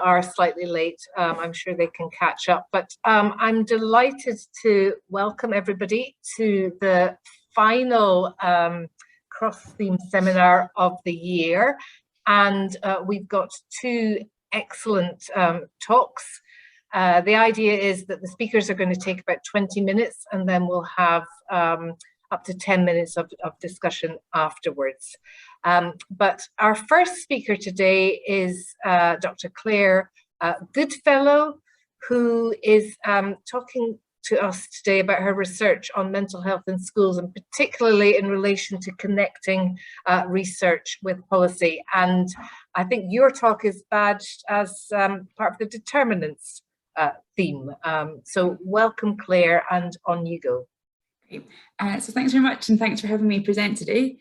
are slightly late. I'm sure they can catch up, but I'm delighted to welcome everybody to the final cross-theme seminar of the year. And we've got two excellent talks. The idea is that the speakers are going to take about 20 minutes and then we'll have up to 10 minutes of discussion afterwards. But our first speaker today is Dr. Claire Goodfellow, who is talking to us today about her research on mental health in schools, and particularly in relation to connecting research with policy. And I think your talk is badged as part of the determinants theme. So welcome, Claire, and on you go. Great. So thanks very much, and thanks for having me present today.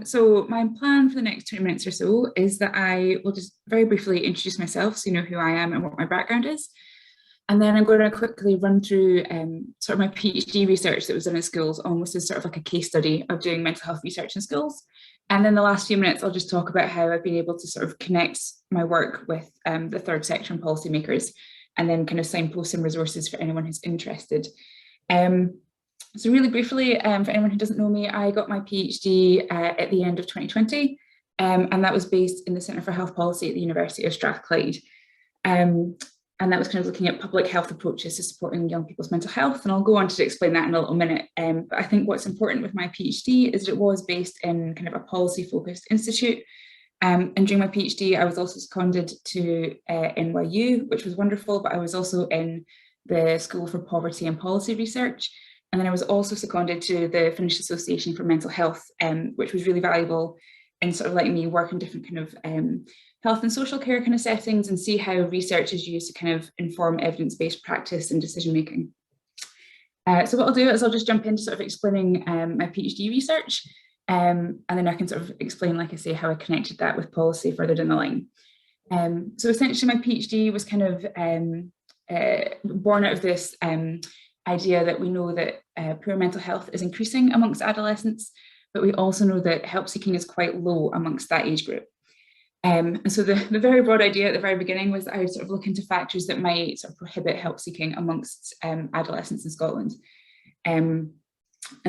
So my plan for the next 20 minutes or so is that I will just very briefly introduce myself so you know who I am and what my background is. And then I'm going to quickly run through sort of my PhD research that was done in schools, almost as sort of like a case study of doing mental health research in schools. And then the last few minutes, I'll just talk about how I've been able to sort of connect my work with the third sector and policymakers, and then kind of signpost some resources for anyone who's interested. So really briefly, for anyone who doesn't know me, I got my PhD at the end of 2020, and that was based in the Centre for Health Policy at the University of Strathclyde. And that was kind of looking at public health approaches to supporting young people's mental health. And I'll go on to explain that in a little minute. But I think what's important with my PhD is that it was based in kind of a policy-focused institute. And during my PhD, I was also seconded to NYU, which was wonderful, but I was also in the School for Poverty and Policy Research. And then I was also seconded to the Finnish Association for Mental Health, which was really valuable in sort of letting me work in different kind of health and social care kind of settings and see how research is used to kind of inform evidence-based practice and decision-making. So what I'll do is I'll just jump into sort of explaining my PhD research, and then I can sort of explain, like I say, how I connected that with policy further down the line. So essentially my PhD was kind of born out of this idea that we know that poor mental health is increasing amongst adolescents, but we also know that help seeking is quite low amongst that age group. And so the very broad idea at the very beginning was that I would sort of look into factors that might sort of prohibit help seeking amongst adolescents in Scotland. And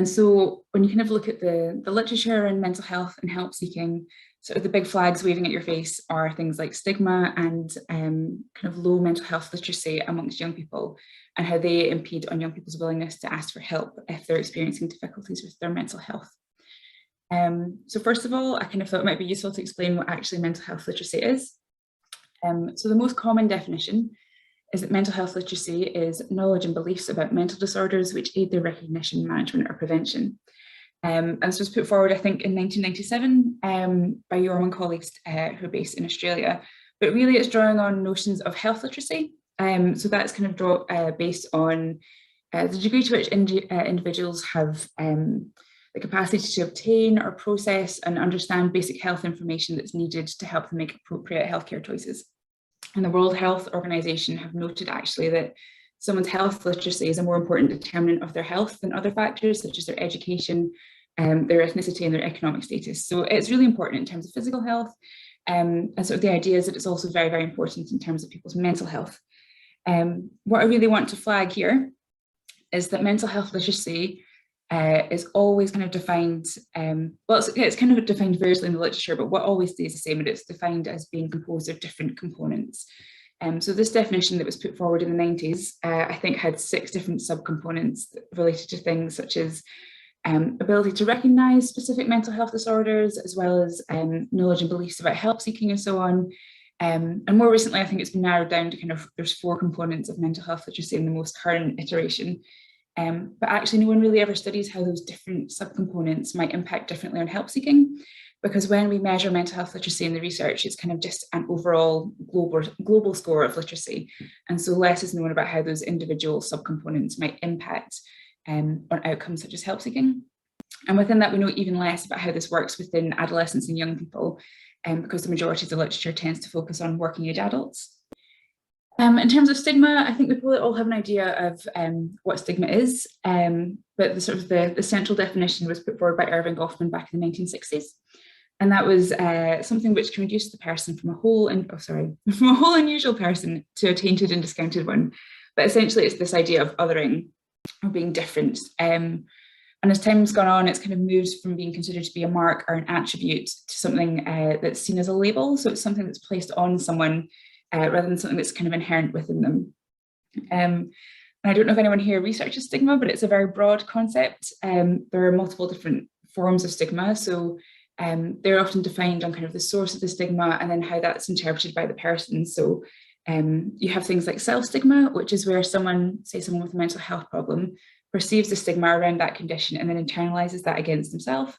so when you kind of look at the literature around mental health and help seeking, sort of the big flags waving at your face are things like stigma and kind of low mental health literacy amongst young people, and how they impede on young people's willingness to ask for help if they're experiencing difficulties with their mental health. So first of all, I kind of thought it might be useful to explain what actually mental health literacy is. So the most common definition is that mental health literacy is knowledge and beliefs about mental disorders which aid their recognition, management, or prevention. And this was put forward, I think, in 1997 by Yorm and colleagues who are based in Australia. But really it's drawing on notions of health literacy. So that's kind of based on the degree to which individuals have the capacity to obtain or process and understand basic health information that's needed to help them make appropriate healthcare choices. And the World Health Organization have noted actually that someone's health literacy is a more important determinant of their health than other factors such as their education, their ethnicity, and their economic status. So it's really important in terms of physical health. And sort of the idea is that it's also very, very important in terms of people's mental health. What I really want to flag here is that mental health literacy is always kind of defined, well, it's kind of defined variously in the literature, but what always stays the same, and it's defined as being composed of different components. So this definition that was put forward in the 90s, I think had 6 different subcomponents related to things such as ability to recognise specific mental health disorders, as well as knowledge and beliefs about help seeking and so on. And more recently, I think it's been narrowed down to kind of, there's 4 components of mental health literacy in the most current iteration. But actually no one really ever studies how those different subcomponents might impact differently on help seeking, because when we measure mental health literacy in the research, it's kind of just an overall global score of literacy. And so less is known about how those individual subcomponents might impact on outcomes such as help seeking. And within that, we know even less about how this works within adolescents and young people, because the majority of the literature tends to focus on working age adults. In terms of stigma, I think we probably all have an idea of what stigma is, but the central definition was put forward by Irving Goffman back in the 1960s. And that was something which can reduce the person from a whole from a whole unusual person to a tainted and discounted one. But essentially, it's this idea of othering or being different. And as time's gone on, it's kind of moved from being considered to be a mark or an attribute to something that's seen as a label. So it's something that's placed on someone rather than something that's kind of inherent within them. And I don't know if anyone here researches stigma, but it's a very broad concept. There are multiple different forms of stigma. So they're often defined on kind of the source of the stigma and then how that's interpreted by the person. So you have things like self-stigma, which is where someone, say someone with a mental health problem, perceives the stigma around that condition and then internalizes that against themselves.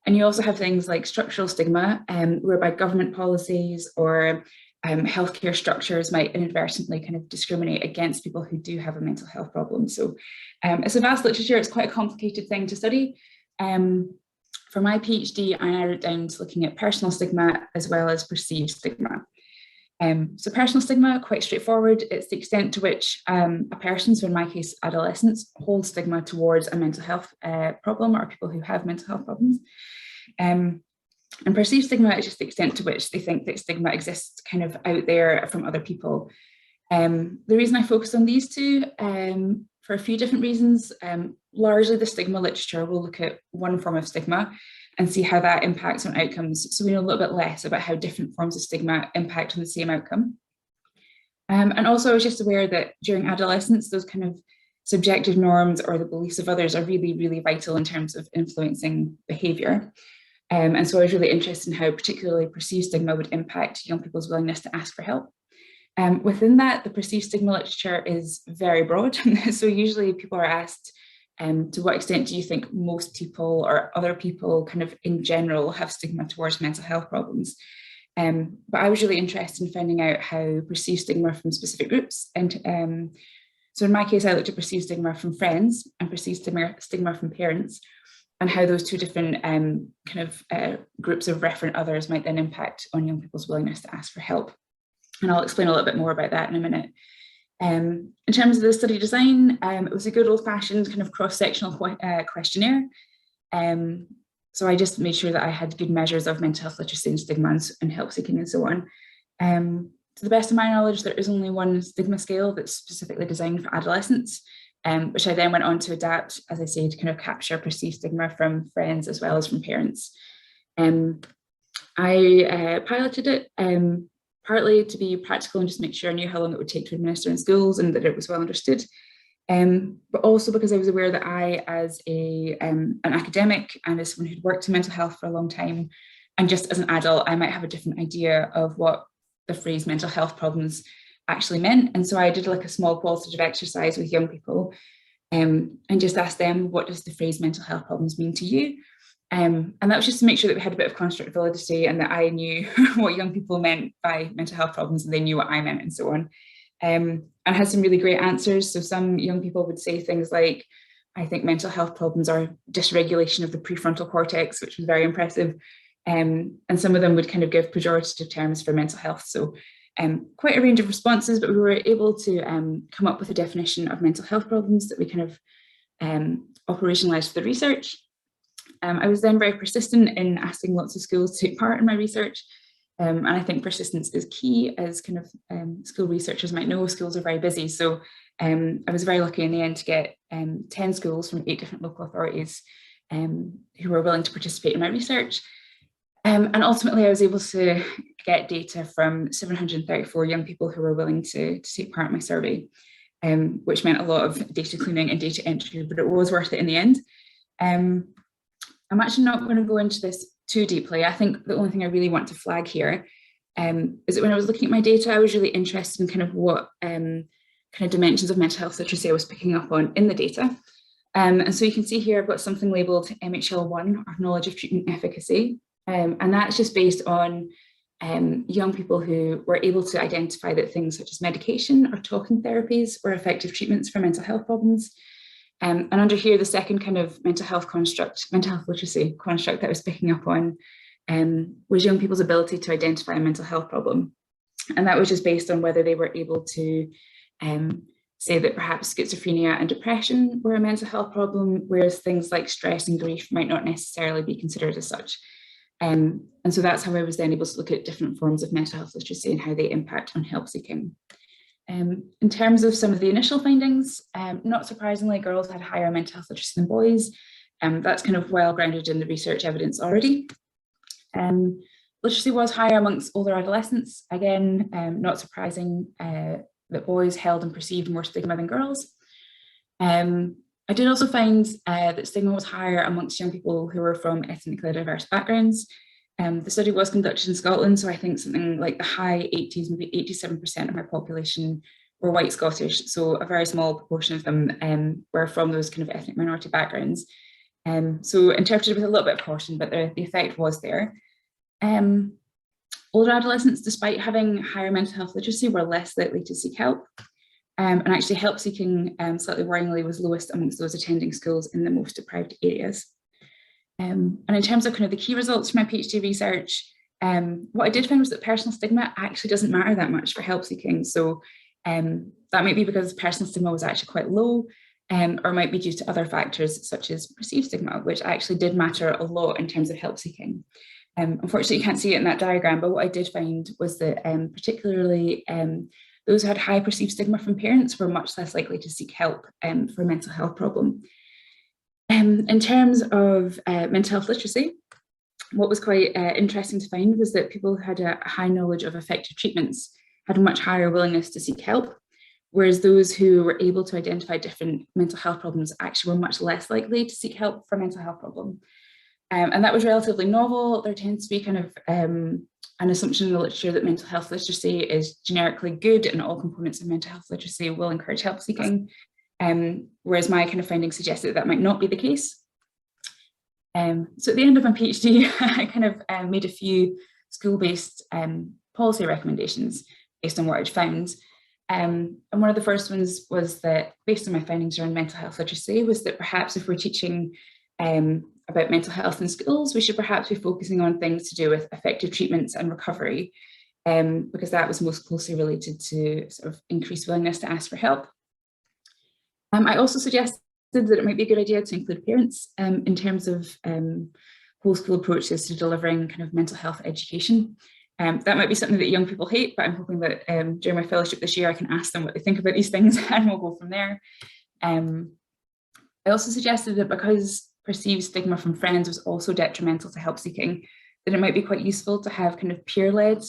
And you also have things like structural stigma, whereby government policies or healthcare structures might inadvertently kind of discriminate against people who do have a mental health problem. So it's a vast literature, it's quite a complicated thing to study. For my PhD, I narrowed it down to looking at personal stigma as well as perceived stigma. So personal stigma, quite straightforward. It's the extent to which a person, so in my case, adolescents, hold stigma towards a mental health problem or people who have mental health problems. And perceived stigma is just the extent to which they think that stigma exists kind of out there from other people. The reason I focus on these two, for a few different reasons, largely the stigma literature will look at one form of stigma and see how that impacts on outcomes. So we know a little bit less about how different forms of stigma impact on the same outcome. And also I was just aware that during adolescence, those kind of subjective norms or the beliefs of others are really, really vital in terms of influencing behaviour. And so I was really interested in how particularly perceived stigma would impact young people's willingness to ask for help. Within that, the perceived stigma literature is very broad. So usually people are asked, to what extent do you think most people or other people kind of in general have stigma towards mental health problems? But I was really interested in finding out how perceived stigma from specific groups. And so in my case, I looked at perceived stigma from friends and perceived stigma from parents, and how those two different groups of referent others might then impact on young people's willingness to ask for help. And I'll explain a little bit more about that in a minute. In terms of the study design, it was a good old-fashioned kind of cross-sectional questionnaire. So I just made sure that I had good measures of mental health literacy and stigma and help seeking and so on. To the best of my knowledge, there is only one stigma scale that's specifically designed for adolescents, which I then went on to adapt, as I say, to kind of capture perceived stigma from friends as well as from parents. I piloted it partly to be practical and just make sure I knew how long it would take to administer in schools and that it was well understood. But also because I was aware that I, as an academic and as someone who'd worked in mental health for a long time, and just as an adult, I might have a different idea of what the phrase mental health problems actually meant. And so I did like a small qualitative exercise with young people and just asked them, what does the phrase mental health problems mean to you? And that was just to make sure that we had a bit of construct validity and that I knew what young people meant by mental health problems and they knew what I meant and so on. And I had some really great answers. So some young people would say things like, I think mental health problems are dysregulation of the prefrontal cortex, which was very impressive. And some of them would kind of give pejorative terms for mental health. So quite a range of responses, but we were able to come up with a definition of mental health problems that we kind of operationalized for the research. I was then very persistent in asking lots of schools to take part in my research. And I think persistence is key, as kind of school researchers might know, schools are very busy. So I was very lucky in the end to get 10 schools from 8 different local authorities who were willing to participate in my research. And ultimately, I was able to get data from 734 young people who were willing to take part in my survey, which meant a lot of data cleaning and data entry, but it was worth it in the end. I'm actually not going to go into this too deeply. I think the only thing I really want to flag here is that when I was looking at my data, I was really interested in kind of what kind of dimensions of mental health literacy I was picking up on in the data. And so you can see here I've got something labelled MHL1, or knowledge of treatment efficacy. And that's just based on young people who were able to identify that things such as medication or talking therapies were effective treatments for mental health problems. And under here, the second kind of mental health literacy construct that I was picking up on was young people's ability to identify a mental health problem. And that was just based on whether they were able to say that perhaps schizophrenia and depression were a mental health problem, whereas things like stress and grief might not necessarily be considered as such. And so that's how I was then able to look at different forms of mental health literacy and how they impact on help seeking. In terms of some of the initial findings, not surprisingly, girls had higher mental health literacy than boys. That's kind of well grounded in the research evidence already. Literacy was higher amongst older adolescents. Again, not surprising that boys held and perceived more stigma than girls. I did also find that stigma was higher amongst young people who were from ethnically diverse backgrounds. The study was conducted in Scotland, so I think something like the high 80s, maybe 87% of my population were white Scottish, so a very small proportion of them were from those kind of ethnic minority backgrounds. So interpreted with a little bit of caution, but the effect was there. Older adolescents, despite having higher mental health literacy, were less likely to seek help. And actually help seeking, slightly worryingly, was lowest amongst those attending schools in the most deprived areas. And in terms of kind of the key results from my PhD research, what I did find was that personal stigma actually doesn't matter that much for help seeking. So that might be because personal stigma was actually quite low, or might be due to other factors such as perceived stigma, which actually did matter a lot in terms of help seeking. Unfortunately, you can't see it in that diagram, but what I did find was that particularly those who had high perceived stigma from parents were much less likely to seek help for a mental health problem. In terms of mental health literacy, what was quite interesting to find was that people who had a high knowledge of effective treatments had a much higher willingness to seek help, whereas those who were able to identify different mental health problems actually were much less likely to seek help for a mental health problem. And that was relatively novel. There tends to be kind of an assumption in the literature that mental health literacy is generically good and all components of mental health literacy will encourage help seeking, whereas my kind of findings suggested that that might not be the case. So at the end of my PhD, I kind of made a few school-based policy recommendations based on what I'd found. And one of the first ones was that, based on my findings around mental health literacy, was that perhaps if we're teaching about mental health in schools, we should perhaps be focusing on things to do with effective treatments and recovery, because that was most closely related to sort of increased willingness to ask for help. I also suggested that it might be a good idea to include parents in terms of whole school approaches to delivering kind of mental health education. That might be something that young people hate, but I'm hoping that during my fellowship this year, I can ask them what they think about these things and we'll go from there. I also suggested that because perceived stigma from friends was also detrimental to help seeking, that it might be quite useful to have kind of peer-led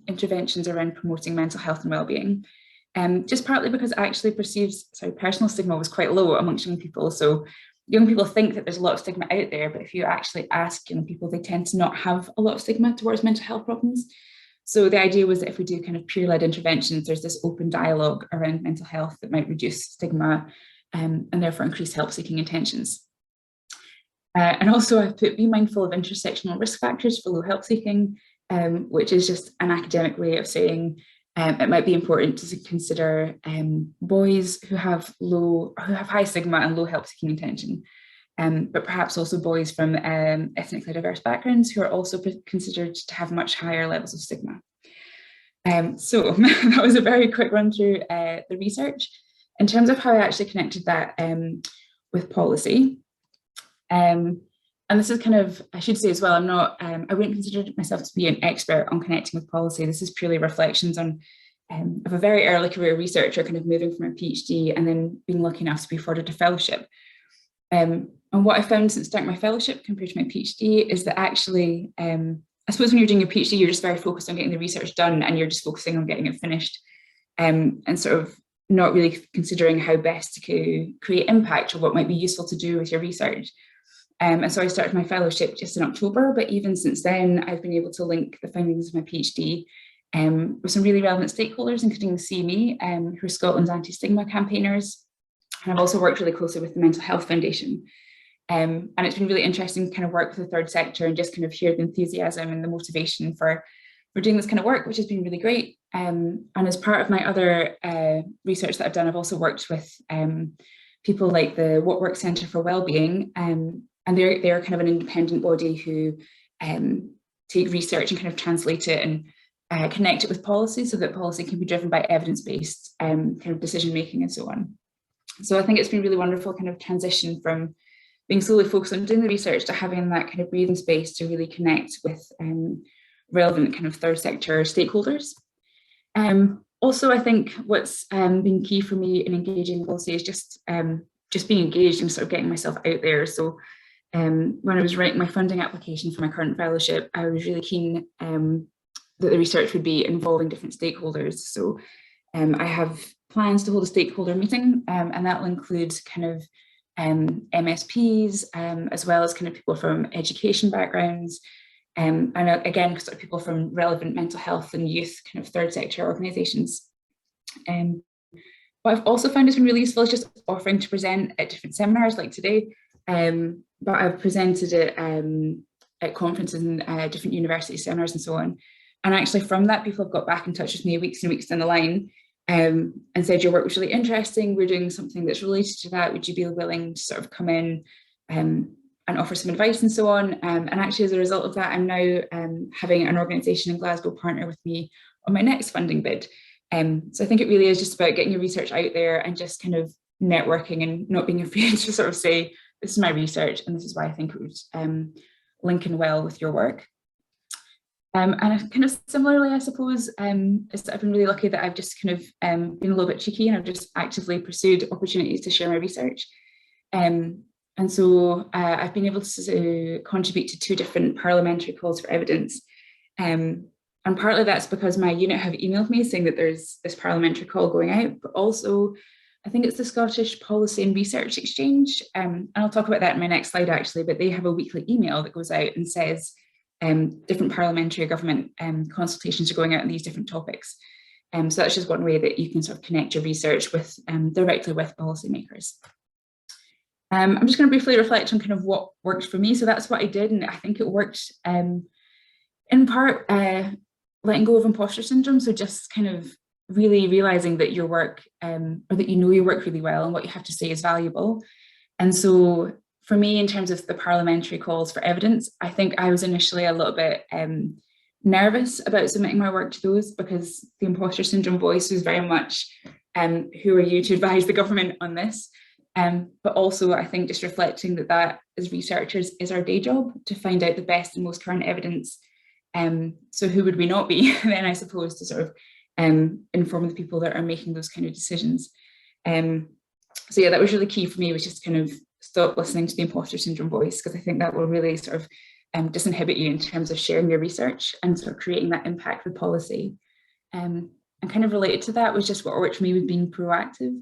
interventions around promoting mental health and wellbeing. Just partly because actually personal stigma was quite low amongst young people. So young people think that there's a lot of stigma out there, but if you actually ask young people, they tend to not have a lot of stigma towards mental health problems. So the idea was that if we do kind of peer-led interventions, there's this open dialogue around mental health that might reduce stigma and therefore increase help-seeking intentions. And also I've put be mindful of intersectional risk factors for low help seeking, which is just an academic way of saying it might be important to consider boys who have high stigma and low help seeking intention, but perhaps also boys from ethnically diverse backgrounds who are also considered to have much higher levels of stigma. So that was a very quick run through the research. In terms of how I actually connected that with policy, and this is kind of, I should say as well, I wouldn't consider myself to be an expert on connecting with policy. This is purely reflections on of a very early career researcher kind of moving from a PhD and then being lucky enough to be afforded a fellowship. And what I found since starting my fellowship compared to my PhD is that actually, I suppose when you're doing a PhD, you're just very focused on getting the research done and you're just focusing on getting it finished and sort of not really considering how best to create impact or what might be useful to do with your research. And so I started my fellowship just in October, but even since then, I've been able to link the findings of my PhD with some really relevant stakeholders, including the CME, who are Scotland's anti-stigma campaigners. And I've also worked really closely with the Mental Health Foundation. And it's been really interesting to kind of work with the third sector and just kind of hear the enthusiasm and the motivation for doing this kind of work, which has been really great. And as part of my other research that I've done, I've also worked with people like the What Works Centre for Wellbeing, and they're kind of an independent body who take research and kind of translate it and connect it with policy so that policy can be driven by evidence-based kind of decision-making and so on. So I think it's been really wonderful kind of transition from being solely focused on doing the research to having that kind of breathing space to really connect with relevant kind of third sector stakeholders. Also, I think what's been key for me in engaging in policy is just being engaged and sort of getting myself out there. So when I was writing my funding application for my current fellowship, I was really keen that the research would be involving different stakeholders. So I have plans to hold a stakeholder meeting, and that will include kind of MSPs, as well as kind of people from education backgrounds, and again, sort of people from relevant mental health and youth kind of third sector organisations. What I've also found has been really useful is just offering to present at different seminars like today, but I've presented at conferences and different university seminars and so on. And actually from that, people have got back in touch with me weeks and weeks down the line and said, your work was really interesting. We're doing something that's related to that. Would you be willing to sort of come in and offer some advice and so on? And actually, as a result of that, I'm now having an organisation in Glasgow partner with me on my next funding bid. So I think it really is just about getting your research out there and just kind of networking and not being afraid to sort of say, this is my research and this is why I think it would link in well with your work. And kind of similarly, I suppose, is that I've been really lucky that I've just kind of been a little bit cheeky and I've just actively pursued opportunities to share my research. And so I've been able to contribute to 2 different parliamentary calls for evidence. And partly that's because my unit have emailed me saying that there's this parliamentary call going out, but also I think it's the Scottish Policy and Research Exchange. And I'll talk about that in my next slide actually, but they have a weekly email that goes out and says, different parliamentary government consultations are going out on these different topics. So that's just one way that you can sort of connect your research with directly with policymakers. I'm just going to briefly reflect on kind of what worked for me. So that's what I did, and I think it worked in part letting go of imposter syndrome. So just kind of really realizing that your work, or that you know your work really well and what you have to say is valuable. And so for me, in terms of the parliamentary calls for evidence, I think I was initially a little bit nervous about submitting my work to those because the imposter syndrome voice was very much, who are you to advise the government on this? But also I think just reflecting that as researchers is our day job, to find out the best and most current evidence. So who would we not be then, I suppose, to sort of inform the people that are making those kind of decisions. So yeah, that was really key for me, was just kind of stop listening to the imposter syndrome voice, because I think that will really sort of disinhibit you in terms of sharing your research and sort of creating that impact with policy. And kind of related to that was just what worked for me with being proactive.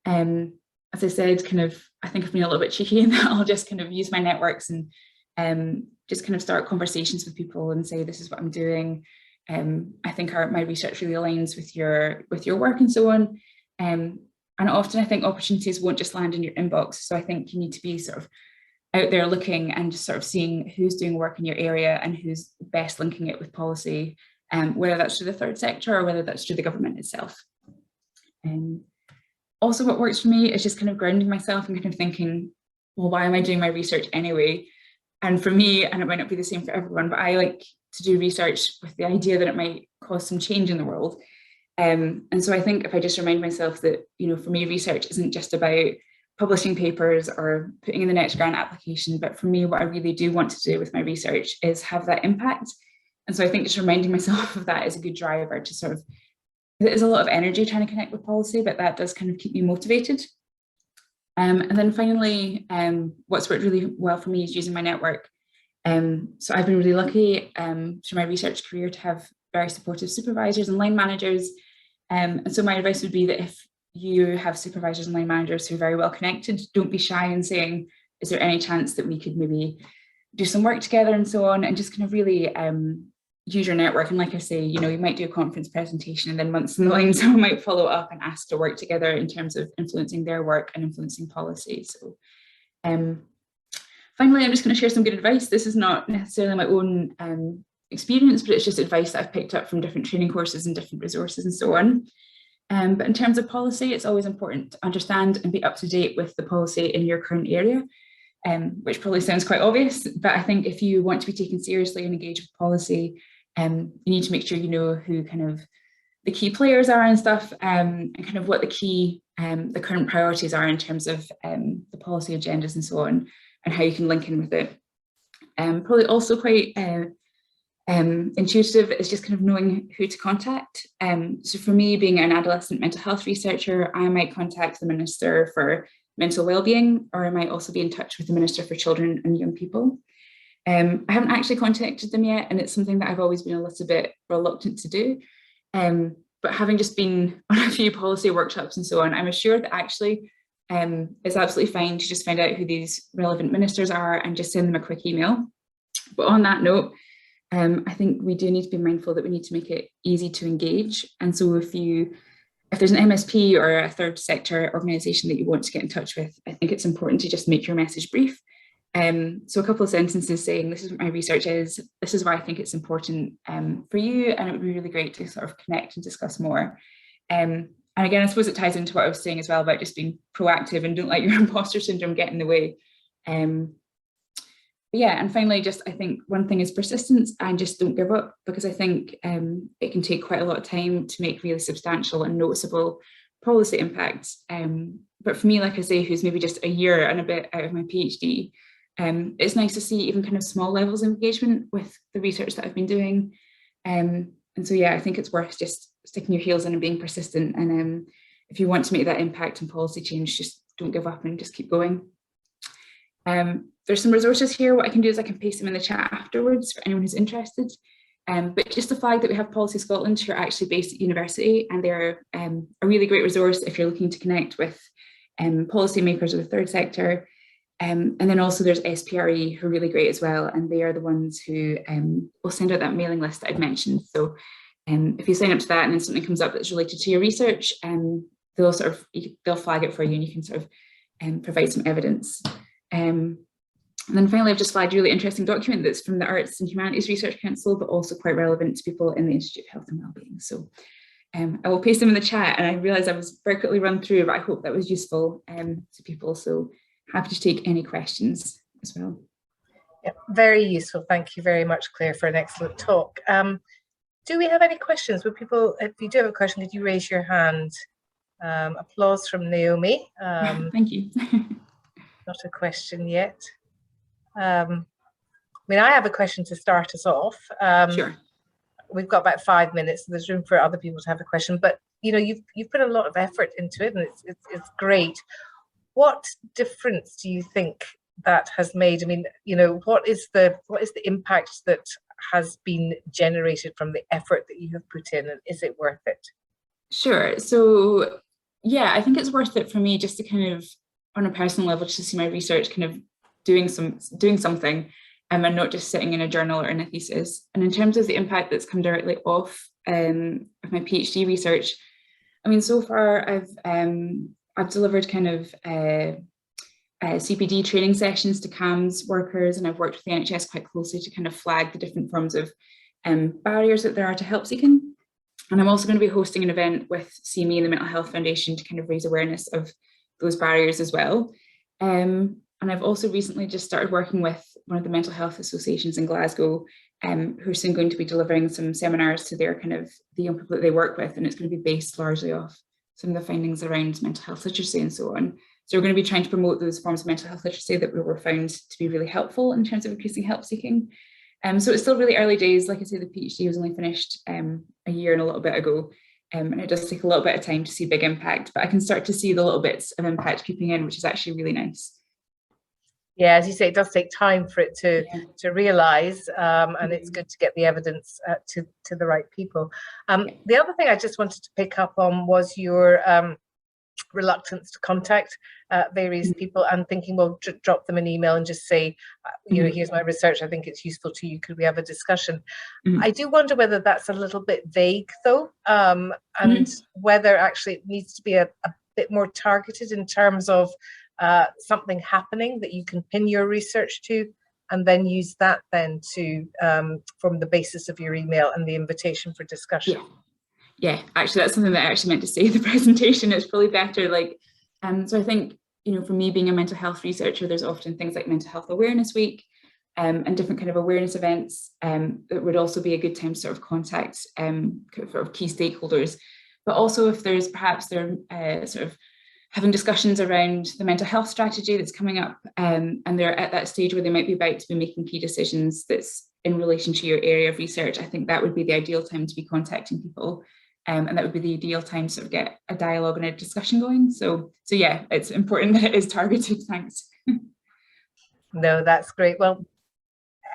As I said, kind of, I think I've been a little bit cheeky in that I'll just kind of use my networks and just kind of start conversations with people and say, this is what I'm doing. I think my research really aligns with your work and so on. And often I think opportunities won't just land in your inbox. So I think you need to be sort of out there looking and just sort of seeing who's doing work in your area and who's best linking it with policy, whether that's through the third sector or whether that's through the government itself. Also, what works for me is just kind of grounding myself and kind of thinking, well, why am I doing my research anyway? And for me, and it might not be the same for everyone, but I like to do research with the idea that it might cause some change in the world. And so I think if I just remind myself that, you know, for me, research isn't just about publishing papers or putting in the next grant application, but for me, what I really do want to do with my research is have that impact. And so I think just reminding myself of that is a good driver to sort of, there's a lot of energy trying to connect with policy, but that does kind of keep me motivated. And then finally, what's worked really well for me is using my network. So I've been really lucky through my research career to have very supportive supervisors and line managers. And so my advice would be that if you have supervisors and line managers who are very well connected, don't be shy in saying, is there any chance that we could maybe do some work together and so on, and just kind of really use your network. And like I say, you know, you might do a conference presentation and then months in the line, someone might follow up and ask to work together in terms of influencing their work and influencing policy. So finally, I'm just going to share some good advice. This is not necessarily my own experience, but it's just advice that I've picked up from different training courses and different resources and so on. But in terms of policy, it's always important to understand and be up to date with the policy in your current area, which probably sounds quite obvious, but I think if you want to be taken seriously and engage with policy, you need to make sure you know who kind of the key players are and stuff, and kind of what the key, the current priorities are in terms of the policy agendas and so on. and how you can link in with it. Probably also quite intuitive is just kind of knowing who to contact. So for me, being an adolescent mental health researcher, I might contact the Minister for Mental Wellbeing, or I might also be in touch with the Minister for Children and Young People. I haven't actually contacted them yet, and it's something that I've always been a little bit reluctant to do. But having just been on a few policy workshops and so on, I'm assured that actually it's absolutely fine to just find out who these relevant ministers are and just send them a quick email. But on that note, I think we do need to be mindful that we need to make it easy to engage. And so if there's an MSP or a third sector organisation that you want to get in touch with, I think it's important to just make your message brief. So a couple of sentences saying, this is what my research is, this is why I think it's important for you, and it would be really great to sort of connect and discuss more. And again, I suppose it ties into what I was saying as well about just being proactive and don't let your imposter syndrome get in the way. But yeah, and finally, just I think one thing is persistence, and just don't give up, because I think it can take quite a lot of time to make really substantial and noticeable policy impacts. But for me, like I say, who's maybe just a year and a bit out of my PhD, it's nice to see even kind of small levels of engagement with the research that I've been doing. And so, yeah, I think it's worth just sticking your heels in and being persistent. And if you want to make that impact and policy change, just don't give up and just keep going. There's some resources here. What I can do is I can paste them in the chat afterwards for anyone who's interested. But just to flag that we have Policy Scotland, who are actually based at university, and they're a really great resource if you're looking to connect with policymakers of the third sector. And then also there's SPRE, who are really great as well, and they are the ones who will send out that mailing list that I've mentioned. So if you sign up to that and then something comes up that's related to your research, they'll flag it for you, and you can sort of provide some evidence. And then finally, I've just flagged a really interesting document that's from the Arts and Humanities Research Council, but also quite relevant to people in the Institute of Health and Wellbeing. So I will paste them in the chat, and I realise I was very quickly run through, but I hope that was useful to people. So happy to take any questions as well. Yeah, very useful. Thank you very much, Claire, for an excellent talk. Do we have any questions? Would people, if you do have a question, could you raise your hand? Applause from Naomi. Thank you. Not a question yet. I mean, I have a question to start us off. Sure. We've got about 5 minutes, so there's room for other people to have a question. But you know, you've put a lot of effort into it, and it's great. What difference do you think that has made? I mean, you know, what is the impact that has been generated from the effort that you have put in, and is it worth it? Sure. So yeah, I think it's worth it for me just to kind of, on a personal level, just to see my research kind of doing something, and not just sitting in a journal or in a thesis. And in terms of the impact that's come directly off of my PhD research, I mean, so far I've delivered kind of CPD training sessions to CAMHS workers, and I've worked with the NHS quite closely to kind of flag the different forms of barriers that there are to help seeking. And I'm also going to be hosting an event with CME and the Mental Health Foundation to kind of raise awareness of those barriers as well. And I've also recently just started working with one of the mental health associations in Glasgow, who are soon going to be delivering some seminars to their kind of the young people that they work with, and it's going to be based largely off some of the findings around mental health literacy and so on. So we're going to be trying to promote those forms of mental health literacy that were found to be really helpful in terms of increasing help seeking. So it's still really early days. Like I say, the PhD was only finished a year and a little bit ago, and it does take a little bit of time to see big impact, but I can start to see the little bits of impact creeping in, which is actually really nice. Yeah, as you say, it does take time for it to realise, and it's good to get the evidence to the right people. The other thing I just wanted to pick up on was your reluctance to contact various people, and thinking, well, drop them an email and just say, you know, here's my research, I think it's useful to you, could we have a discussion? I do wonder whether that's a little bit vague though, and whether actually it needs to be a bit more targeted in terms of something happening that you can pin your research to, and then use that then to form the basis of your email and the invitation for discussion. Yeah, actually that's something that I actually meant to say in the presentation. It's probably better, like, so I think, you know, for me being a mental health researcher, there's often things like Mental Health Awareness Week and different kind of awareness events that would also be a good time to sort of contact sort of key stakeholders. But also if there's perhaps sort of having discussions around the mental health strategy that's coming up, and they're at that stage where they might be about to be making key decisions that's in relation to your area of research, I think that would be the ideal time to be contacting people. And that would be the ideal time to sort of get a dialogue and a discussion going. So yeah, it's important that it is targeted. Thanks. No, that's great. Well,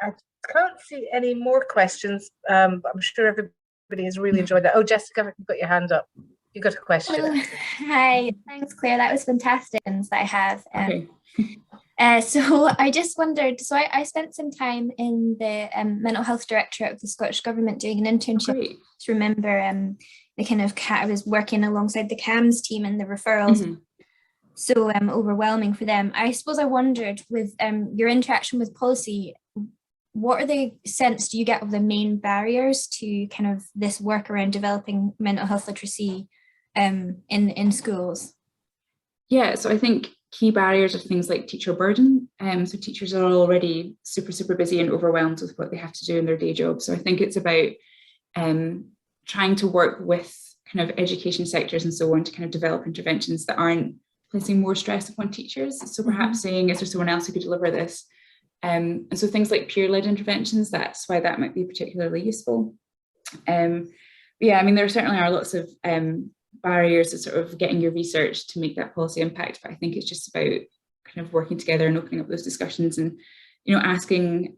I can't see any more questions, but I'm sure everybody has really enjoyed that. Oh, Jessica, you've got your hand up. You got a question? Hello. Hi, thanks, Claire. That was fantastic. That I have. Okay. So I just wondered, so I spent some time in the mental health directorate of the Scottish Government doing an internship. Great. To remember the kind of, I was working alongside the CAMS team and the referrals. Mm-hmm. So overwhelming for them. I suppose I wondered with your interaction with policy, what are the sense do you get of the main barriers to kind of this work around developing mental health literacy in schools? Yeah, so I think key barriers are things like teacher burden. So teachers are already super busy and overwhelmed with what they have to do in their day job. So I think it's about trying to work with kind of education sectors and so on to kind of develop interventions that aren't placing more stress upon teachers. So perhaps saying, is there someone else who could deliver this? And so things like peer-led interventions, that's why that might be particularly useful. Yeah, I mean, there certainly are lots of barriers to sort of getting your research to make that policy impact, but I think it's just about kind of working together and opening up those discussions and, you know, asking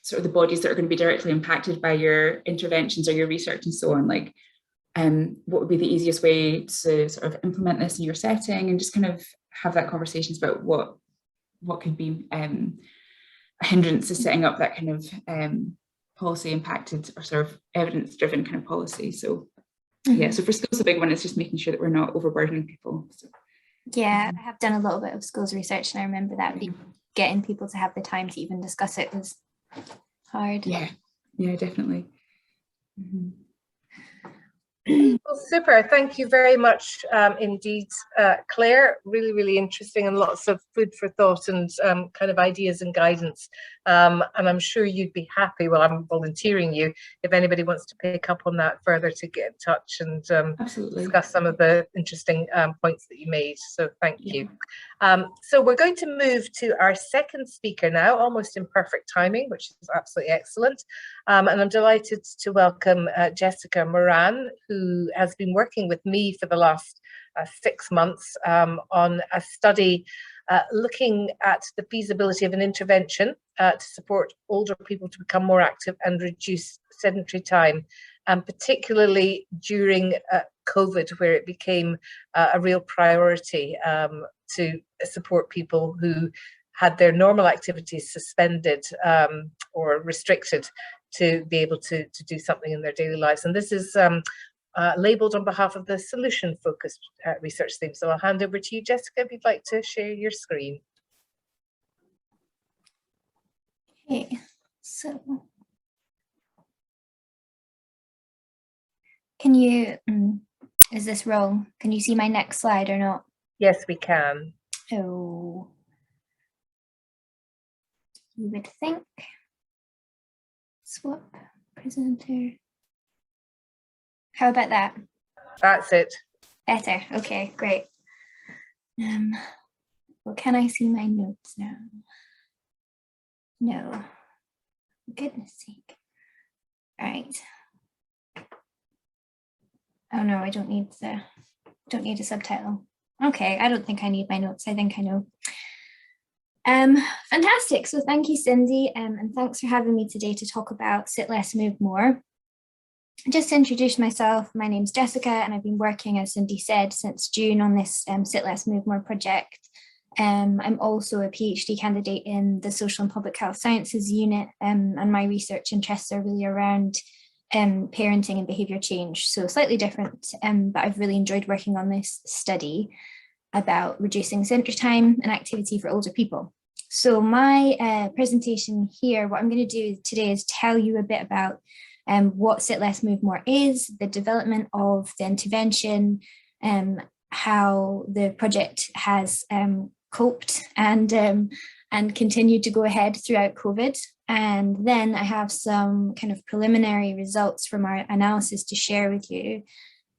sort of the bodies that are going to be directly impacted by your interventions or your research and so on, like, what would be the easiest way to sort of implement this in your setting, and just kind of have that conversations about what could be a hindrance to setting up that kind of policy impacted or sort of evidence driven kind of policy. So yeah, so for schools the big one is just making sure that we're not overburdening people. So, yeah, I have done a little bit of schools research, and I remember that getting people to have the time to even discuss it was hard. Yeah, definitely. Mm-hmm. Well, super. Thank you very much indeed, Claire. Really interesting, and lots of food for thought and kind of ideas and guidance. And I'm sure you'd be happy, well, I'm volunteering you, if anybody wants to pick up on that further, to get in touch and discuss some of the interesting points that you made. So thank you. So we're going to move to our second speaker now, almost in perfect timing, which is absolutely excellent. And I'm delighted to welcome Jessica Moran, who has been working with me for the last 6 months on a study looking at the feasibility of an intervention to support older people to become more active and reduce sedentary time, and particularly during COVID, where it became a real priority to support people who had their normal activities suspended or restricted to be able to do something in their daily lives. And this is labelled on behalf of the solution-focused research team. So I'll hand over to you, Jessica, if you'd like to share your screen. Okay, so can you, is this wrong? Can you see my next slide or not? Yes, we can. Oh, you would think. Swap presenter. How about that? That's it. Better. Okay, great. Well, can I see my notes now? No. For goodness sake. All right. Oh no, I don't need a subtitle. Okay, I don't think I need my notes. I think I know. Fantastic. So thank you, Cindy, and thanks for having me today to talk about Sit Less, Move More. Just to introduce myself, my name's Jessica, and I've been working, as Cindy said, since June on this Sit Less, Move More project. I'm also a PhD candidate in the Social and Public Health Sciences unit, and my research interests are really around parenting and behaviour change. So slightly different, but I've really enjoyed working on this study about reducing sedentary time and activity for older people. So my presentation here, what I'm going to do today is tell you a bit about what Sit Less, Move More is, the development of the intervention, how the project has coped and continued to go ahead throughout COVID. And then I have some kind of preliminary results from our analysis to share with you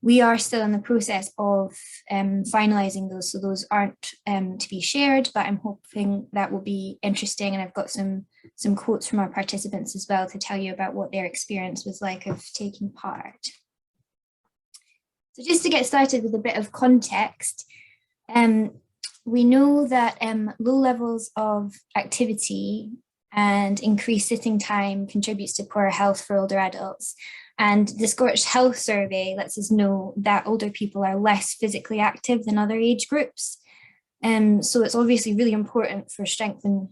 We are still in the process of finalising those, so those aren't to be shared, but I'm hoping that will be interesting, and I've got some quotes from our participants as well to tell you about what their experience was like of taking part. So just to get started with a bit of context, we know that low levels of activity and increased sitting time contributes to poorer health for older adults. And the Scottish Health Survey lets us know that older people are less physically active than other age groups. So it's obviously really important for strength and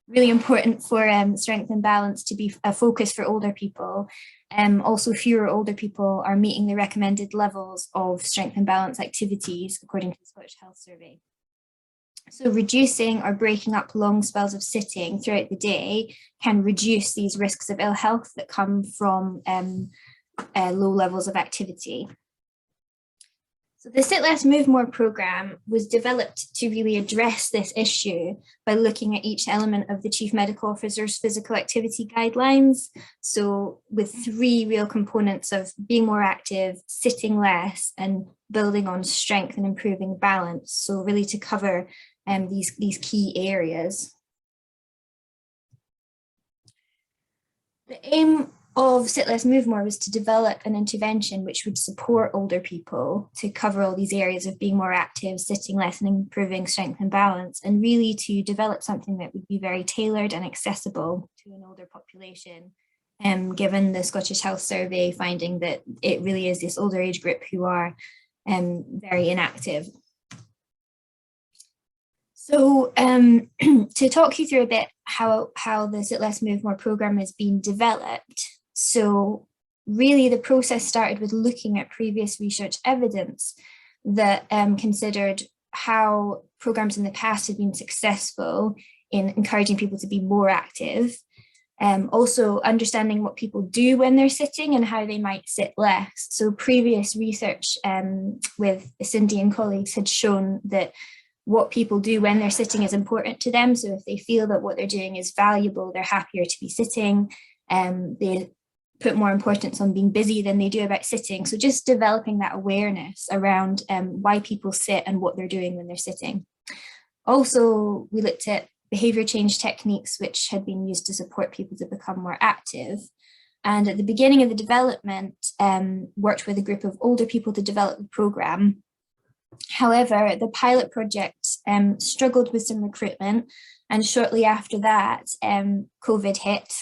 balance to be a focus for older people. Also, fewer older people are meeting the recommended levels of strength and balance activities, according to the Scottish Health Survey. So reducing or breaking up long spells of sitting throughout the day can reduce these risks of ill health that come from low levels of activity. So the Sit Less Move More programme was developed to really address this issue by looking at each element of the Chief Medical Officer's physical activity guidelines. So with 3 real components of being more active, sitting less, and building on strength and improving balance. So really to cover these key areas. The aim of Sit Less Move More was to develop an intervention which would support older people to cover all these areas of being more active, sitting less, and improving strength and balance, and really to develop something that would be very tailored and accessible to an older population, given the Scottish Health Survey finding that it really is this older age group who are very inactive. So to talk you through a bit how the Sit Less Move More programme has been developed. So really the process started with looking at previous research evidence that considered how programmes in the past have been successful in encouraging people to be more active. Also understanding what people do when they're sitting and how they might sit less. So previous research with Cindy and colleagues had shown that what people do when they're sitting is important to them. So if they feel that what they're doing is valuable, they're happier to be sitting. They put more importance on being busy than they do about sitting. So just developing that awareness around why people sit and what they're doing when they're sitting. Also, we looked at behaviour change techniques which had been used to support people to become more active. And at the beginning of the development, worked with a group of older people to develop the programme. However, the pilot project struggled with some recruitment, and shortly after that, COVID hit.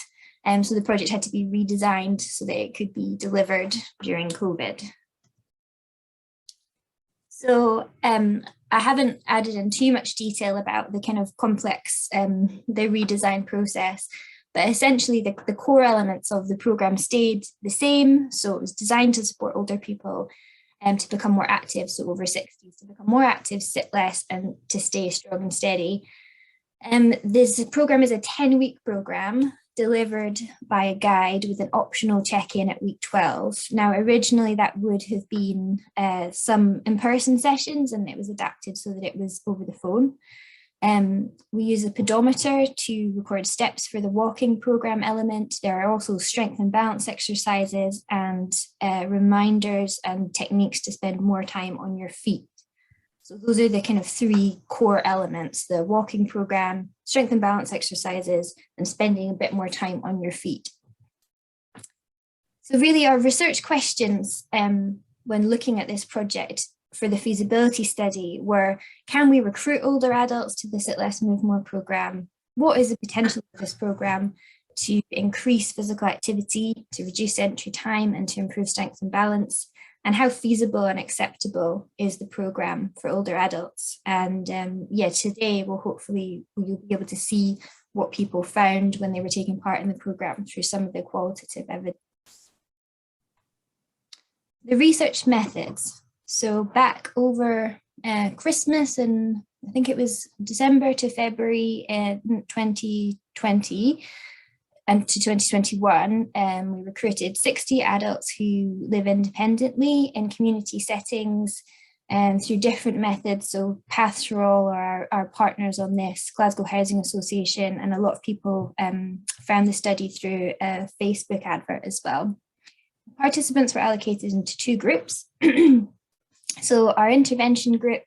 So the project had to be redesigned so that it could be delivered during COVID. So I haven't added in too much detail about the kind of complex, the redesign process, but essentially the core elements of the programme stayed the same. So it was designed to support older people to become more active, so over 60s, to become more active, sit less, and to stay strong and steady. This programme is a 10-week programme delivered by a guide with an optional check-in at week 12. Now, originally that would have been some in-person sessions, and it was adapted so that it was over the phone. We use a pedometer to record steps for the walking programme element. There are also strength and balance exercises and reminders and techniques to spend more time on your feet. So those are the kind of 3 core elements: the walking programme, strength and balance exercises, and spending a bit more time on your feet. So really our research questions when looking at this project for the feasibility study were: can we recruit older adults to the Sit Less Move More programme? What is the potential of this programme to increase physical activity, to reduce sedentary time, and to improve strength and balance? And how feasible and acceptable is the programme for older adults? And today we'll be able to see what people found when they were taking part in the programme through some of the qualitative evidence. The research methods. So back over Christmas, and I think it was December to February 2020 and to 2021, we recruited 60 adults who live independently in community settings and through different methods. So Pastoral are our partners on this, Glasgow Housing Association, and a lot of people found the study through a Facebook advert as well. participants were allocated into two groups. So our intervention group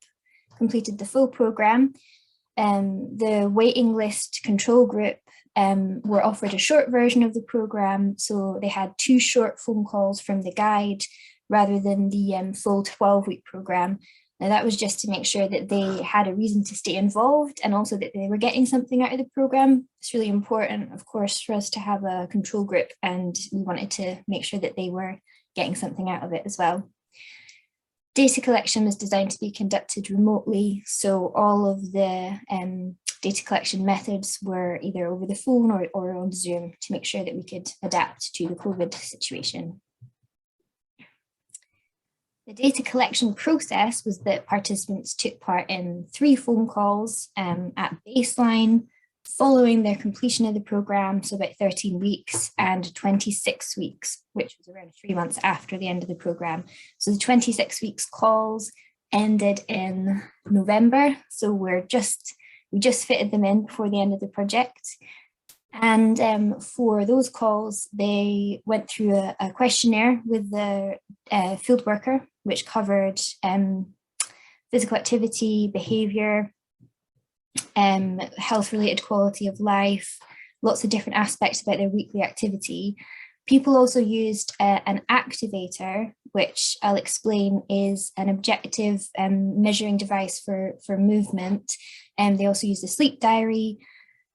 completed the full programme. The waiting list control group were offered a short version of the programme, so they had 2 short phone calls from the guide rather than the full 12-week programme. Now that was just to make sure that they had a reason to stay involved and also that they were getting something out of the programme. It's really important, of course, for us to have a control group, and we wanted to make sure that they were getting something out of it as well. Data collection was designed to be conducted remotely, so all of the data collection methods were either over the phone or on Zoom to make sure that we could adapt to the COVID situation. The data collection process was that participants took part in 3 phone calls at baseline, following their completion of the programme, so about 13 weeks, and 26 weeks, which was around 3 months after the end of the programme. So the 26 weeks calls ended in November, so we just fitted them in before the end of the project. And for those calls, they went through a questionnaire with the field worker, which covered physical activity, behaviour, health-related quality of life, lots of different aspects about their weekly activity. People also used an activator, which I'll explain is an objective measuring device for movement. They also used a sleep diary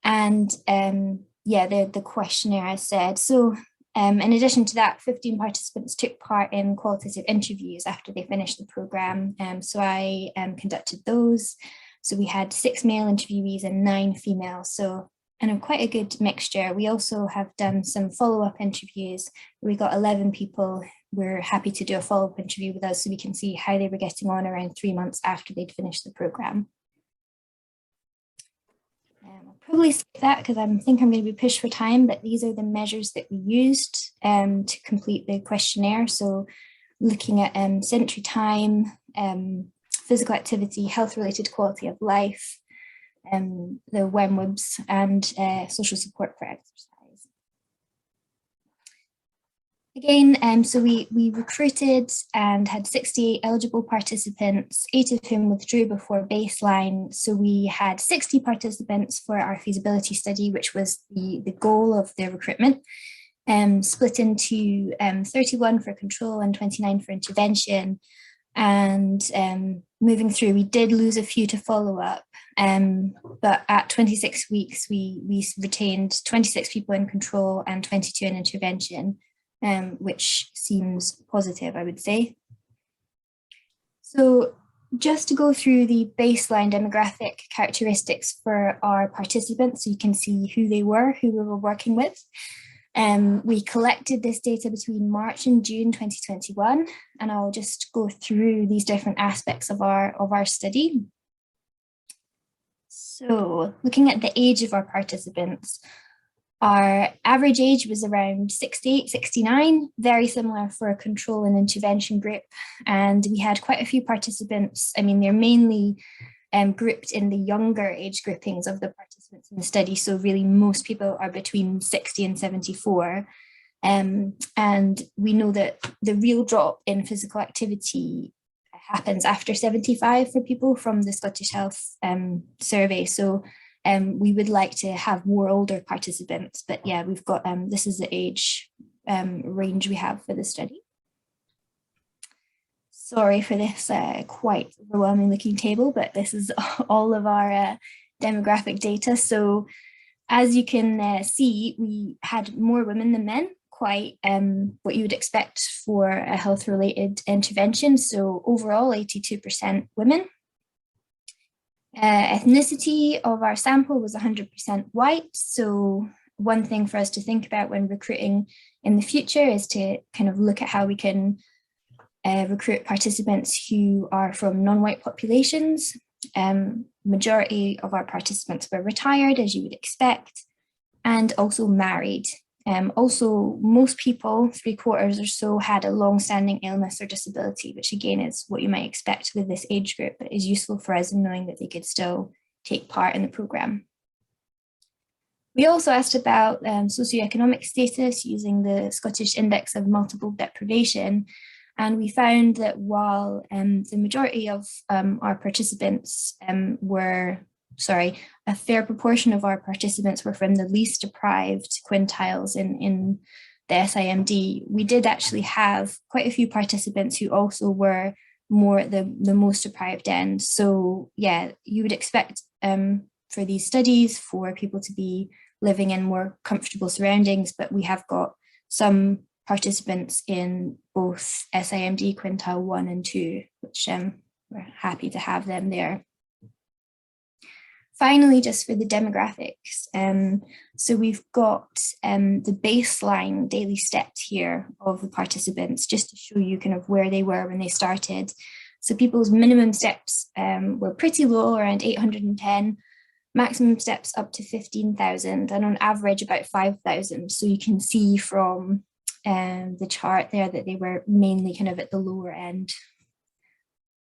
and the questionnaire, I said. So in addition to that, 15 participants took part in qualitative interviews after they finished the programme. So I conducted those. So we had 6 male interviewees and 9 female. So quite a good mixture. We also have done some follow-up interviews. We got 11 people. We're happy to do a follow-up interview with us so we can see how they were getting on around 3 months after they'd finished the programme. I'll probably skip that because I think I'm going to be pushed for time, but these are the measures that we used to complete the questionnaire. So looking at sedentary time, physical activity, health-related quality of life, the WEMWIBs, and social support for exercise. Again, so we recruited and had 68 eligible participants, 8 of whom withdrew before baseline. So we had 60 participants for our feasibility study, which was the goal of the recruitment, split into 31 for control and 29 for intervention. And moving through, we did lose a few to follow up, but at 26 weeks, we retained 26 people in control and 22 in intervention, which seems positive, I would say. So just to go through the baseline demographic characteristics for our participants, so you can see who they were, who we were working with. We collected this data between March and June 2021, and I'll just go through these different aspects of our study. So looking at the age of our participants, our average age was around 68, 69, very similar for a control and intervention group. And we had quite a few participants. I mean, they're mainly grouped in the younger age groupings of the participants in the study. So really most people are between 60 and 74. And we know that the real drop in physical activity happens after 75 for people from the Scottish Health survey. So we would like to have more older participants, but yeah, we've got, this is the age range we have for the study. Sorry for this quite overwhelming looking table, but this is all of our demographic data. So as you can see, we had more women than men, quite what you would expect for a health related intervention. So overall 82% women. Ethnicity of our sample was 100% white. So one thing for us to think about when recruiting in the future is to kind of look at how we can recruit participants who are from non-white populations. Majority of our participants were retired, as you would expect, and also married. Also, most people, 3/4 or so, had a long-standing illness or disability, which again is what you might expect with this age group, but is useful for us in knowing that they could still take part in the programme. We also asked about socioeconomic status using the Scottish Index of Multiple Deprivation, and we found that while the majority of our participants a fair proportion of our participants were from the least deprived quintiles in the SIMD, we did actually have quite a few participants who also were more the most deprived end. So yeah, you would expect for these studies for people to be living in more comfortable surroundings, but we have got some participants in both SIMD quintile 1 and 2, which we're happy to have them there. Finally, just for the demographics, so we've got the baseline daily steps here of the participants, just to show you kind of where they were when they started. So people's minimum steps were pretty low, around 810, maximum steps up to 15,000, and on average about 5,000. So you can see from the chart there that they were mainly kind of at the lower end.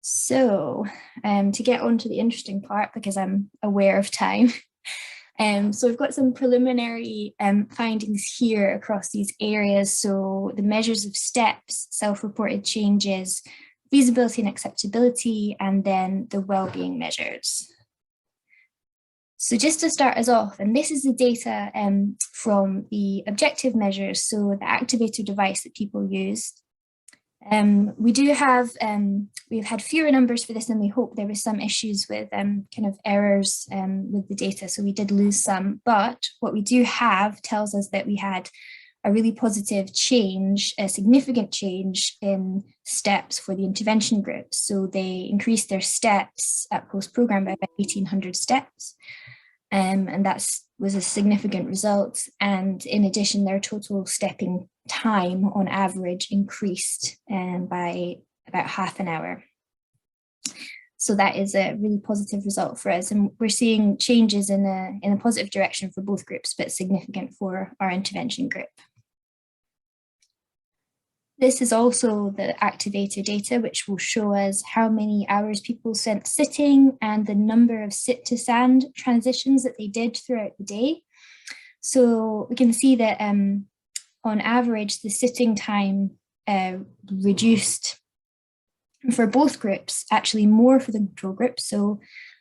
So to get on to the interesting part, because I'm aware of time, so we've got some preliminary findings here across these areas. So the measures of steps, self-reported changes, feasibility and acceptability, and then the well-being measures. So just to start us off, and this is the data from the objective measures, so the activator device that people used. We do have, we've had fewer numbers for this, and we hope there was some issues with kind of errors with the data, so we did lose some, but what we do have tells us that we had a really positive change, a significant change in steps for the intervention groups. So they increased their steps at post-program by about 1,800 steps. And that was a significant result. And in addition, their total stepping time on average increased by about half an hour. So that is a really positive result for us. And we're seeing changes in a positive direction for both groups, but significant for our intervention group. This is also the activator data, which will show us how many hours people spent sitting and the number of sit to stand transitions that they did throughout the day. So we can see that on average, the sitting time reduced for both groups, actually more for the control group. So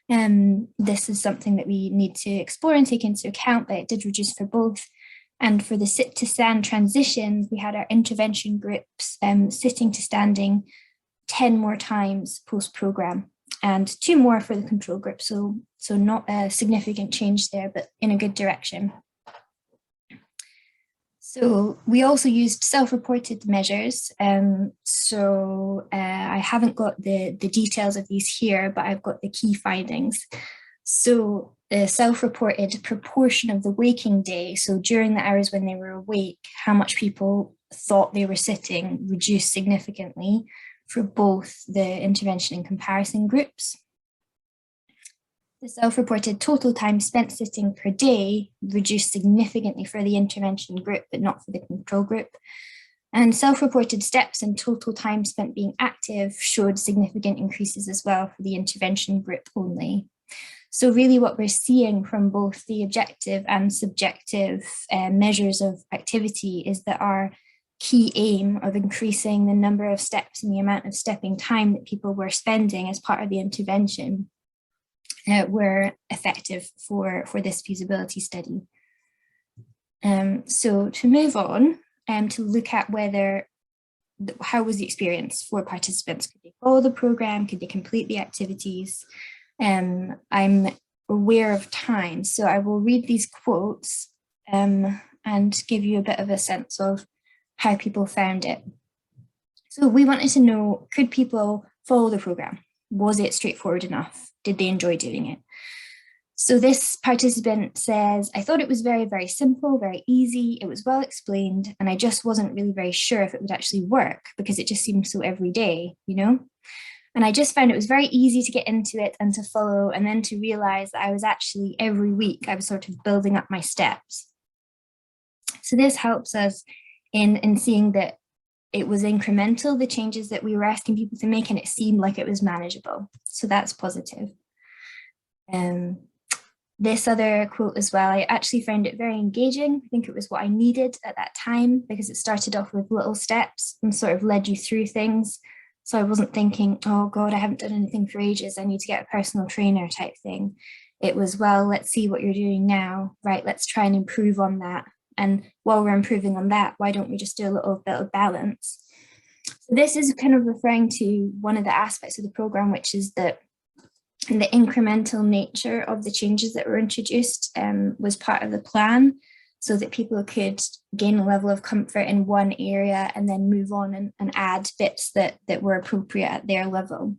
this is something that we need to explore and take into account, but it did reduce for both. And for the sit to stand transitions, we had our intervention groups sitting to standing 10 more times post-program and 2 more for the control group. So not a significant change there, but in a good direction. So we also used self-reported measures. I haven't got the details of these here, but I've got the key findings. So the self-reported proportion of the waking day, so during the hours when they were awake, how much people thought they were sitting reduced significantly for both the intervention and comparison groups. The self-reported total time spent sitting per day reduced significantly for the intervention group, but not for the control group. And self-reported steps and total time spent being active showed significant increases as well for the intervention group only. So really what we're seeing from both the objective and subjective measures of activity is that our key aim of increasing the number of steps and the amount of stepping time that people were spending as part of the intervention were effective for this feasibility study. So to move on to look at how was the experience for participants? Could they follow the program? Could they complete the activities? I'm aware of time, so I will read these quotes and give you a bit of a sense of how people found it. So we wanted to know, could people follow the program? Was it straightforward enough? Did they enjoy doing it? So this participant says, I thought it was very, very simple, very easy. It was well explained, and I just wasn't really very sure if it would actually work because it just seemed so everyday, you know? And I just found it was very easy to get into it and to follow, and then to realize that I was actually every week, I was sort of building up my steps. So this helps us in seeing that it was incremental, the changes that we were asking people to make, and it seemed like it was manageable. So that's positive. this other quote as well, I actually found it very engaging. I think it was what I needed at that time, because it started off with little steps and sort of led you through things. So I wasn't thinking, oh God, I haven't done anything for ages, I need to get a personal trainer type thing. It was, well, let's see what you're doing now, right? Let's try and improve on that. And while we're improving on that, why don't we just do a little bit of balance? So this is kind of referring to one of the aspects of the program, which is that the incremental nature of the changes that were introduced was part of the plan, so that people could gain a level of comfort in one area and then move on and add bits that were appropriate at their level.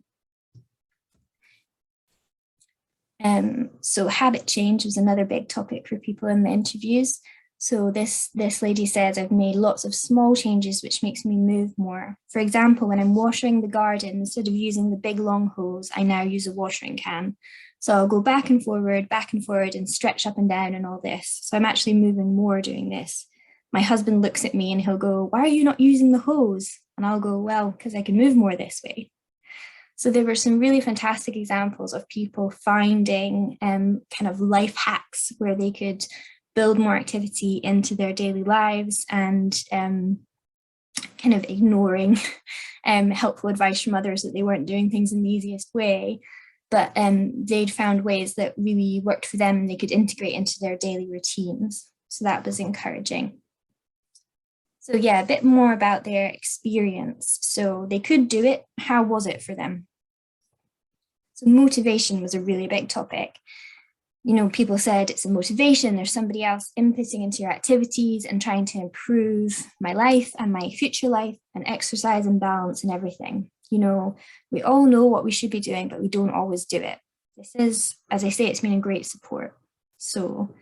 So habit change was another big topic for people in the interviews. So this lady says, I've made lots of small changes which makes me move more. For example, when I'm watering the garden, instead of using the big long hose, I now use a watering can. So I'll go back and forward and stretch up and down and all this. So I'm actually moving more doing this. My husband looks at me and he'll go, why are you not using the hose? And I'll go, well, because I can move more this way. So there were some really fantastic examples of people finding kind of life hacks where they could build more activity into their daily lives, and kind of ignoring helpful advice from others that they weren't doing things in the easiest way. But they'd found ways that really worked for them and they could integrate into their daily routines. So that was encouraging. So yeah, a bit more about their experience. So they could do it. How was it for them? So motivation was a really big topic. You know, people said it's a motivation, there's somebody else inputting into your activities and trying to improve my life and my future life and exercise and balance and everything. You know, we all know what we should be doing, but we don't always do it. This is, as I say, it's been a great support. So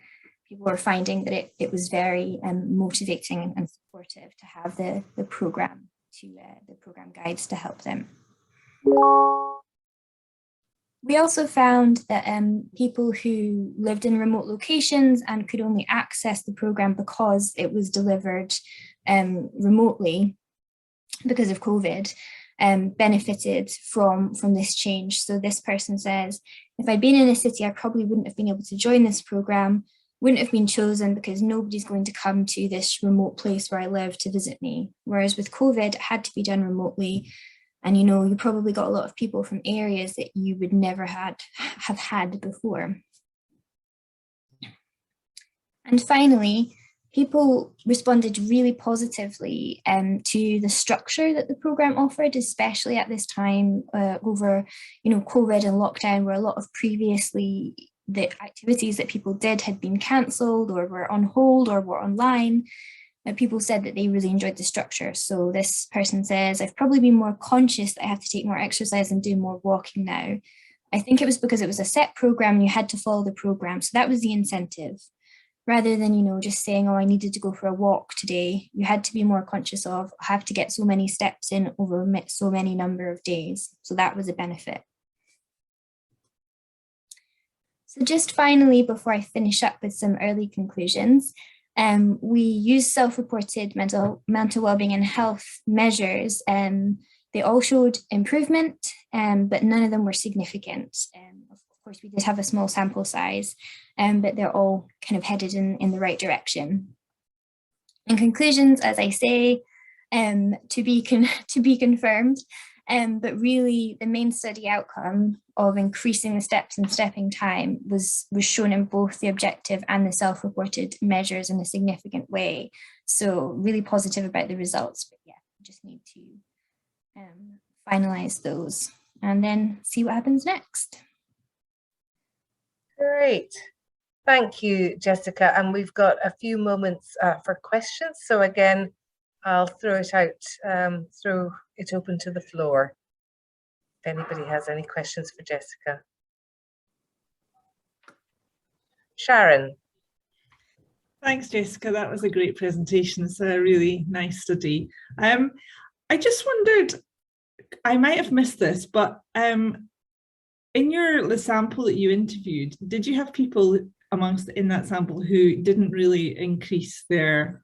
people were finding that it was very motivating and supportive to have the program guides to help them. We also found that people who lived in remote locations and could only access the program because it was delivered remotely because of COVID benefited from this change. So this person says, if I'd been in a city, I probably wouldn't have been able to join this program, wouldn't have been chosen because nobody's going to come to this remote place where I live to visit me. Whereas with COVID, it had to be done remotely. And, you know, you probably got a lot of people from areas that you would never have had before. And finally, people responded really positively to the structure that the program offered, especially at this time over, you know, COVID and lockdown, where a lot of previously the activities that people did had been cancelled or were on hold or were online. People said that they really enjoyed the structure. So this person says, I've probably been more conscious that I have to take more exercise and do more walking now. I think it was because it was a set program and you had to follow the program. So that was the incentive. Rather than, you know, just saying, oh, I needed to go for a walk today. You had to be more conscious of, I have to get so many steps in over so many number of days. So that was a benefit. So just finally, before I finish up with some early conclusions, we use self-reported mental wellbeing and health measures. They all showed improvement, but none of them were significant. Of course, we did have a small sample size, but they're all kind of headed in the right direction. In conclusions, as I say, to be confirmed, but really the main study outcome of increasing the steps and stepping time was shown in both the objective and the self-reported measures in a significant way. So really positive about the results, but yeah, we just need to finalize those and then see what happens next. Great. Thank you, Jessica. And we've got a few moments for questions. So again, I'll throw it out, throw it open to the floor. If anybody has any questions for Jessica. Sharon. Thanks, Jessica. That was a great presentation. It's a really nice study. I just wondered, I might have missed this, but in the sample that you interviewed, did you have people in that sample who didn't really increase their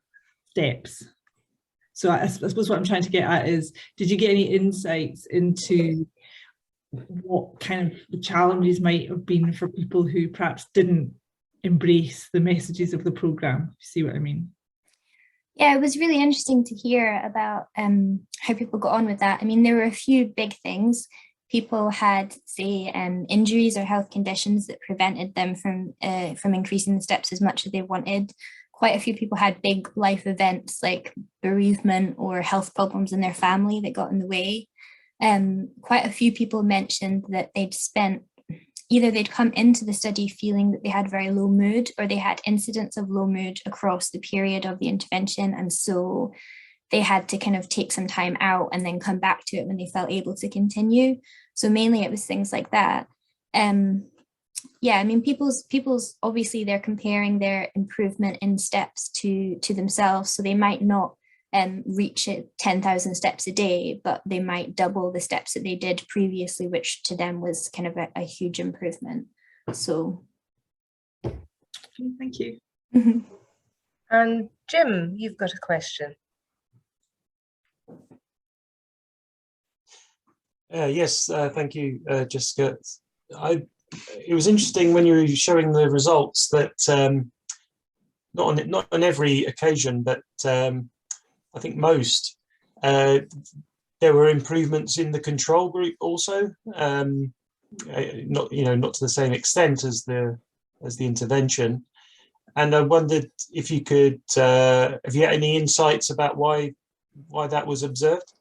steps? So I suppose what I'm trying to get at is, did you get any insights into what kind of the challenges might have been for people who perhaps didn't embrace the messages of the programme, if you see what I mean. Yeah, it was really interesting to hear about how people got on with that. I mean, there were a few big things. People had, say, injuries or health conditions that prevented them from increasing the steps as much as they wanted. Quite a few people had big life events like bereavement or health problems in their family that got in the way. Quite a few people mentioned that either they'd come into the study feeling that they had very low mood, or they had incidents of low mood across the period of the intervention, and so they had to kind of take some time out and then come back to it when they felt able to continue. So mainly it was things like that. Yeah, I mean, people's obviously they're comparing their improvement in steps to themselves, so they might not reach it 10,000 steps a day, but they might double the steps that they did previously, which to them was kind of a huge improvement. So thank you. And Jim, you've got a question. Yes, thank you, Jessica. It was interesting when you were showing the results that not on every occasion, but I think most, there were improvements in the control group also, not to the same extent as the intervention. And I wondered if you could, have you had any insights about why that was observed?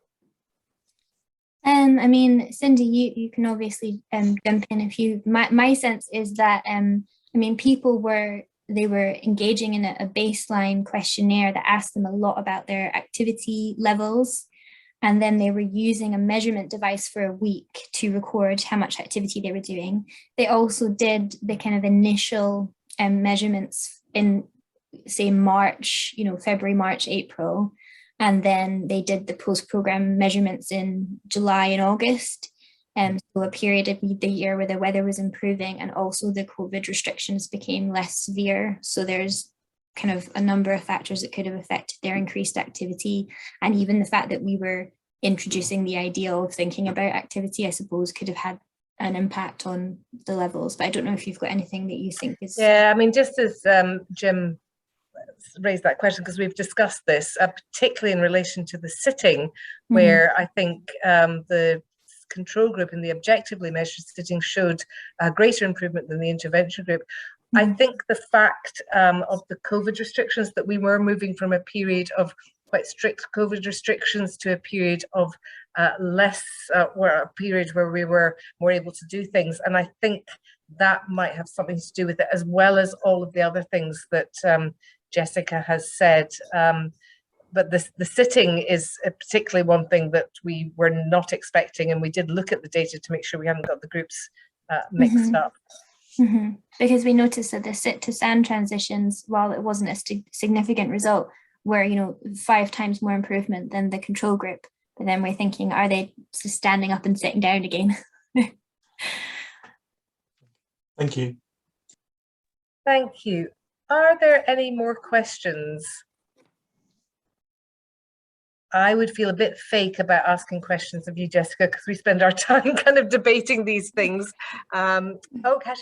I mean, Cindy, you can obviously jump in if you. My sense is that I mean, people were engaging in a baseline questionnaire that asked them a lot about their activity levels, and then they were using a measurement device for a week to record how much activity they were doing. They also did the kind of initial measurements in, say, March, February, March, April. And then they did the post-program measurements in July and August. So a period of the year where the weather was improving and also the COVID restrictions became less severe. So there's kind of a number of factors that could have affected their increased activity. And even the fact that we were introducing the idea of thinking about activity, I suppose, could have had an impact on the levels. But I don't know if you've got anything that you think is... Yeah, I mean, just as Jim raised that question, because we've discussed this, particularly in relation to the sitting, where I think the control group in the objectively measured sitting showed a greater improvement than the intervention group. I think the fact of the COVID restrictions, that we were moving from a period of quite strict COVID restrictions to a period of less, or a period where we were more able to do things. And I think that might have something to do with it, as well as all of the other things that Jessica has said. But the sitting is particularly one thing that we were not expecting, and we did look at the data to make sure we hadn't got the groups mixed up. Because we noticed that the sit to stand transitions, while it wasn't a significant result, were 5 times more improvement than the control group. But then we're thinking, are they just standing up and sitting down again? Thank you. Thank you. Are there any more questions? I would feel a bit fake about asking questions of you, Jessica, because we spend our time kind of debating these things. Oh,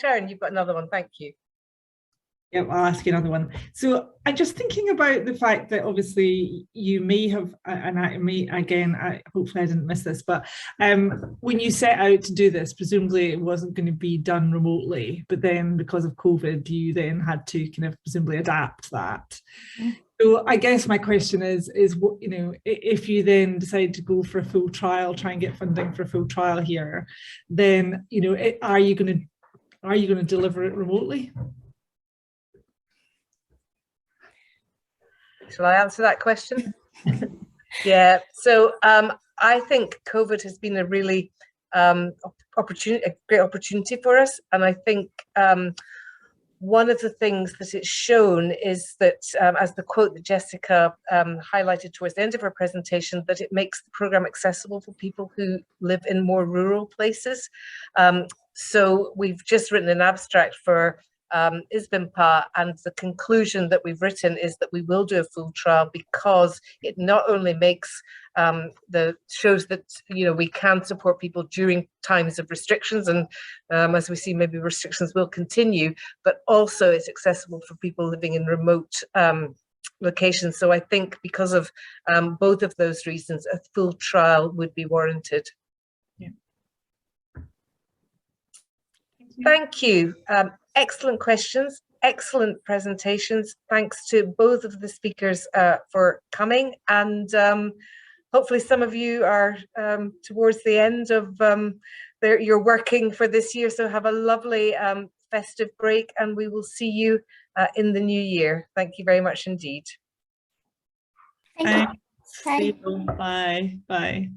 Sharon, you've got another one. Thank you. Yeah, I'll ask you another one. So I'm just thinking about the fact that obviously you may have, and hopefully I didn't miss this, but when you set out to do this, presumably it wasn't going to be done remotely, but then because of COVID, you then had to kind of presumably adapt that. So I guess my question is what, if you then decide to go for a full trial, try and get funding for a full trial here, then are you going to deliver it remotely? Shall I answer that question? Yeah, so I think COVID has been a really a great opportunity for us. And I think one of the things that it's shown is that, as the quote that Jessica highlighted towards the end of her presentation, that it makes the programme accessible for people who live in more rural places. So we've just written an abstract for ISBMPA, and the conclusion that we've written is that we will do a full trial because it not only makes shows that we can support people during times of restrictions, and as we see, maybe restrictions will continue, but also it's accessible for people living in remote locations. So I think because of both of those reasons, a full trial would be warranted. Yeah. Thank you. Excellent questions, excellent presentations. Thanks to both of the speakers for coming, and hopefully some of you are towards the end of your working for this year, so have a lovely festive break, and we will see you in the new year. Thank you very much indeed. Thank you. Bye. Bye. Bye.